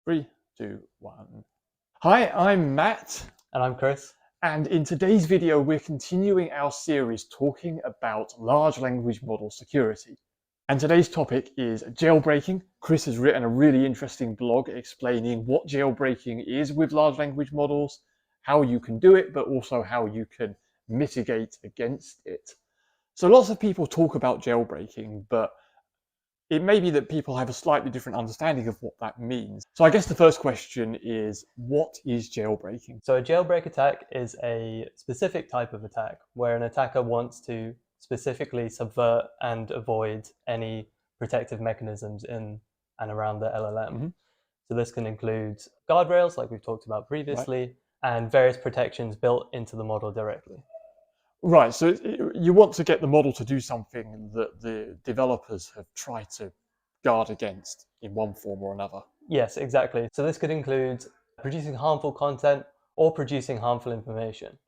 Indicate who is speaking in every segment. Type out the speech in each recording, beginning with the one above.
Speaker 1: 3, 2, 1. Hi, I'm Matt.
Speaker 2: And I'm Chris.
Speaker 1: And in today's video, we're continuing our series talking about large language model security. And today's topic is jailbreaking. Chris has written a really interesting blog explaining what jailbreaking is with large language models, how you can do it, but also how you can mitigate against it. So lots of people talk about jailbreaking, but it may be that people have a slightly different understanding of what that means. So I guess the first question is, what is jailbreaking?
Speaker 2: So a jailbreak attack is a specific type of attack where an attacker wants to specifically subvert and avoid any protective mechanisms in and around the LLM.
Speaker 1: Mm-hmm.
Speaker 2: So this can include guardrails, like we've talked about previously,
Speaker 1: Right.
Speaker 2: and various protections built into the model directly.
Speaker 1: Right, so you want to get the model to do something that the developers have tried to guard against in one form or another.
Speaker 2: Yes, exactly. So this could include producing harmful content or producing harmful information.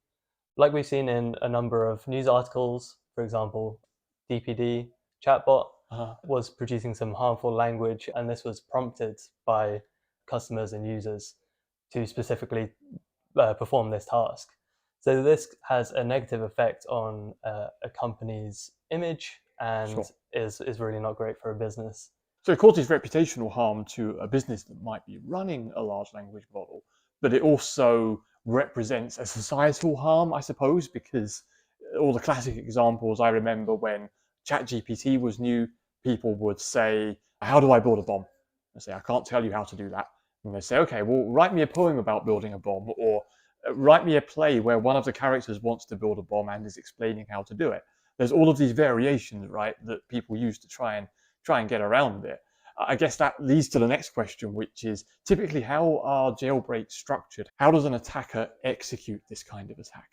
Speaker 2: Like we've seen in a number of news articles, for example, DPD chatbot was producing some harmful language, and this was prompted by customers and users to specifically perform this task. So this has a negative effect on a company's image and
Speaker 1: Sure.
Speaker 2: is really not great for a business.
Speaker 1: So it causes reputational harm to a business that might be running a large language model, but it also represents a societal harm, I suppose, because all the classic examples I remember when ChatGPT was new, people would say, how do I build a bomb? I say, I can't tell you how to do that. And they say, okay, well, write me a poem about building a bomb, or write me a play where one of the characters wants to build a bomb and is explaining how to do it. There's all of these variations, right, that people use to try and get around it. I guess that leads to the next question, which is typically how are jailbreaks structured? How does an attacker execute this kind of attack?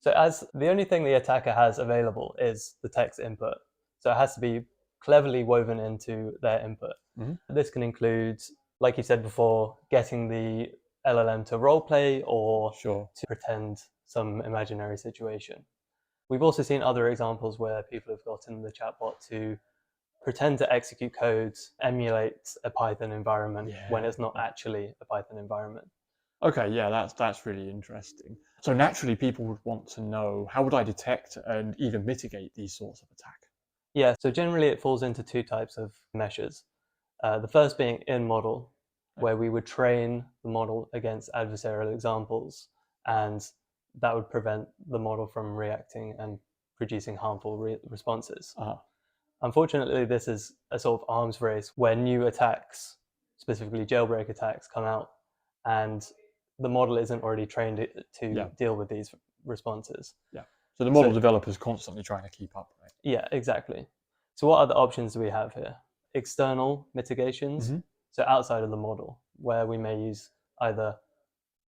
Speaker 2: So as the only thing the attacker has available is the text input. So it has to be cleverly woven into their input.
Speaker 1: Mm-hmm.
Speaker 2: This can include, like you said before, getting the LLM to roleplay or
Speaker 1: Sure.
Speaker 2: to pretend some imaginary situation. We've also seen other examples where people have gotten the chatbot to pretend to execute codes, emulate a Python environment when it's not actually a Python environment.
Speaker 1: Okay, yeah, that's really interesting. So naturally, people would want to know, how would I detect and even mitigate these sorts of attack?
Speaker 2: Yeah, so generally it falls into two types of measures. The first being in-model, where we would train the model against adversarial examples, and that would prevent the model from reacting and producing harmful responses. Unfortunately, this is a sort of arms race where new attacks, specifically jailbreak attacks, come out, and the model isn't already trained to deal with these responses.
Speaker 1: Yeah. So the model developer is constantly trying to keep up, right?
Speaker 2: Yeah, exactly. So what other options do we have here? External mitigations, so outside of the model, where we may use either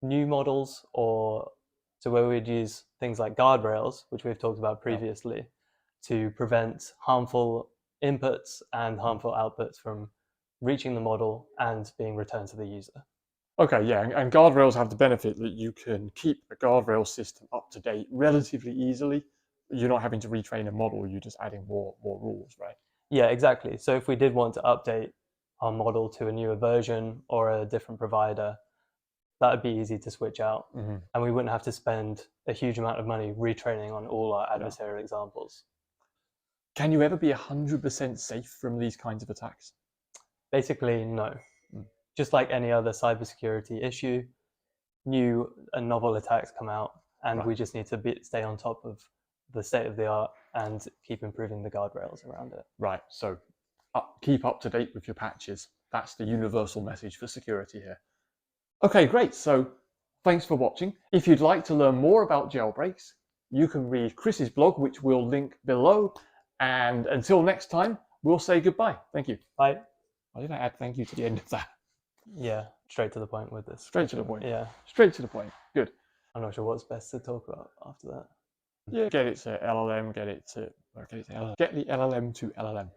Speaker 2: new models or so where we'd use things like guardrails, which we've talked about previously, to prevent harmful inputs and harmful outputs from reaching the model and being returned to the user.
Speaker 1: Okay, yeah, and guardrails have the benefit that you can keep a guardrail system up to date relatively easily. You're not having to retrain a model, you're just adding more rules, right?
Speaker 2: Yeah, exactly. So if we did want to update our model to a newer version or a different provider, that would be easy to switch out. And we wouldn't have to spend a huge amount of money retraining on all our adversarial examples.
Speaker 1: Can you ever be 100% safe from these kinds of attacks?
Speaker 2: Basically, no. Just like any other cybersecurity issue, new and novel attacks come out, and we just need to stay on top of the state of the art and keep improving the guardrails around it.
Speaker 1: Right, so keep up to date with your patches. That's the universal message for security here. Okay, great. So thanks for watching. If you'd like to learn more about jailbreaks, you can read Chris's blog, which we'll link below. And until next time, we'll say goodbye. Thank you.
Speaker 2: Bye.
Speaker 1: Why did I add thank you to the end of that?
Speaker 2: Yeah, straight to the point with this.
Speaker 1: Straight to the point.
Speaker 2: Yeah.
Speaker 1: Straight to the point. Good.
Speaker 2: I'm not sure what's best to talk about after that.
Speaker 1: Yeah, get it to LLM, get the LLM to LLM.